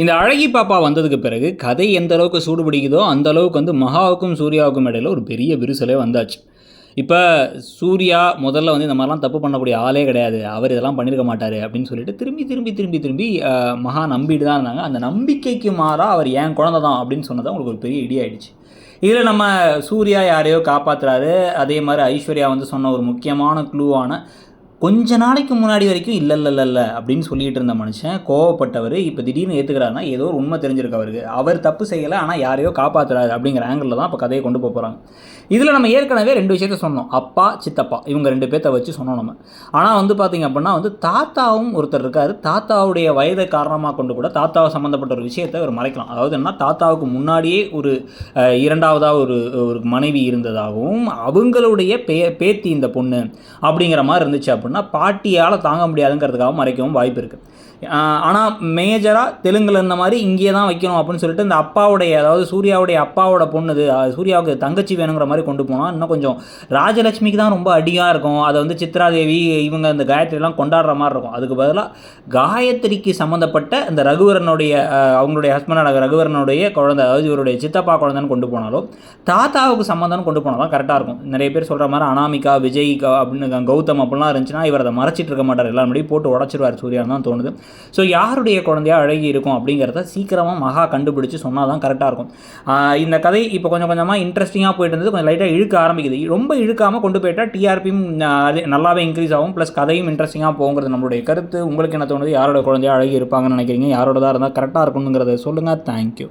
இந்த அழகி பாப்பா வந்ததுக்கு பிறகு கதை எந்த அளவுக்கு சூடு பிடிக்குதோ அந்த அளவுக்கு வந்து மகாவுக்கும் சூர்யாவுக்கும் இடையில ஒரு பெரிய விரிசலே வந்தாச்சு. இப்போ சூர்யா முதல்ல வந்து இந்த மாதிரிலாம் தப்பு பண்ணக்கூடிய ஆளே கிடையாது, அவர் இதெல்லாம் பண்ணியிருக்க மாட்டார் அப்படின்னு சொல்லிட்டு திரும்பி திரும்பி திரும்பி திரும்பி மகா நம்பிட்டு தான் இருந்தாங்க. அந்த நம்பிக்கைக்கு மாறாக அவர் என் குழந்தை தான் அப்படின்னு சொன்னது உங்களுக்கு ஒரு பெரிய இடி ஆயிடுச்சு. இதில் நம்ம சூர்யா யாரையோ காப்பாற்றுறாரு. அதே மாதிரி ஐஸ்வர்யா வந்து சொன்ன ஒரு முக்கியமான க்ளூவான கொஞ்ச நாளைக்கு முன்னாடி வரைக்கும் இல்ல அப்படின்னு சொல்லிட்டு இருந்த மனுஷன் கோவப்பட்டவர் இப்போ திடீர்னு ஏற்றுக்கிறாருன்னா ஏதோ ஒரு உண்மை தெரிஞ்சிருக்கு அவருக்கு. அவர் தப்பு செய்யலை, ஆனால் யாரையோ காப்பாற்றுறாரு அப்படிங்கிற ஆங்கிளில் தான் இப்போ கதையை கொண்டு போகிறாங்க. இதில் நம்ம ஏற்கனவே 2 விஷயத்த சொன்னோம், அப்பா சித்தப்பா இவங்க 2 பேர்த்த வச்சு சொன்னோம் நம்ம. ஆனால் வந்து பார்த்திங்க அப்படின்னா வந்து தாத்தாவும் ஒருத்தர் இருக்கார். தாத்தாவுடைய வயதை காரணமாக கொண்டு கூட தாத்தாவை சம்மந்தப்பட்ட ஒரு விஷயத்தை அவர் மறைக்கலாம். அதாவது என்ன, தாத்தாவுக்கு முன்னாடியே ஒரு இரண்டாவதாக ஒரு மனைவி இருந்ததாகவும் அவங்களுடைய பேத்தி இந்த பொண்ணு அப்படிங்கிற மாதிரி இருந்துச்சு அப்படின்னா பாட்டியால் தாங்க முடியாதுங்கிறதுக்காக மறைக்கவும் வாய்ப்பு இருக்குது. ஆனால் மேஜராக தெலுங்கில் இருந்த மாதிரி இங்கே தான் வைக்கணும் அப்படின்னு சொல்லிட்டு இந்த அப்பாவுடைய, அதாவது சூர்யாவுடைய அப்பாவோட பொண்ணுது, சூர்யாவுக்கு தங்கச்சி வேணுங்கிற மாதிரி கொண்டு போனால் இன்னும் கொஞ்சம் ராஜலட்சுமிக்கு தான் ரொம்ப அடியாக இருக்கும். அதை வந்து சித்ராதேவி இவங்க இந்த காயத்ரிலாம் கொண்டாடுற மாதிரி இருக்கும். அதுக்கு பதிலாக காயத்ரிக்கு சம்மந்தப்பட்ட இந்த ரகுவரனுடைய அவங்களுடைய ஹஸ்பண்டான ரகுவரனுடைய குழந்தை, அதாவது இவருடைய சித்தப்பா குழந்தைன்னு கொண்டு போனாலும் தாத்தாவுக்கு சம்மந்தம்னு கொண்டு போனால் தான் கரெக்டாக இருக்கும். நிறைய பேர் சொல்கிற மாதிரி அனாமிகா விஜய் அப்படின்னு கௌதம் அப்படிலாம் இருந்துச்சுன்னா இவர் அதை மறைச்சிட்டு இருக்க மாட்டார், எல்லாரும் முன்னாடி போட்டு உடச்சிருவார் சூர்யான்னு தான் தோணுது. ஸோ யாருடைய குழந்தையாக அழகி இருக்கும் அப்படிங்கிறத சீக்கிரமாக மகா கண்டுபிடிச்சி சொன்னால் தான் கரெக்டாக இருக்கும். இந்த கதை இப்போ கொஞ்சம் கொஞ்சமாக இன்ட்ரெஸ்டிங்காக போயிட்டு இருந்தது, கொஞ்சம் லைட்டாக இழுக்க ஆரம்பிக்குது. ரொம்ப இழுக்காமல் கொண்டு போயிட்டால் டிஆர்பியும் நல்லாவே இன்க்ரீஸ் ஆகும், ப்ளஸ் கதையும் இன்ட்ரெஸ்டிங்காக போகுங்கிறது நம்மளுடைய கருத்து. உங்களுக்கு என்ன தோணுது? யாரோட குழந்தையாக அழகி இருப்பாங்கன்னு நினைக்கிறீங்க? யாரோட தான் இருந்தால் கரெக்டாக இருக்கணுங்கிறத சொல்லுங்கள். தேங்க்யூ.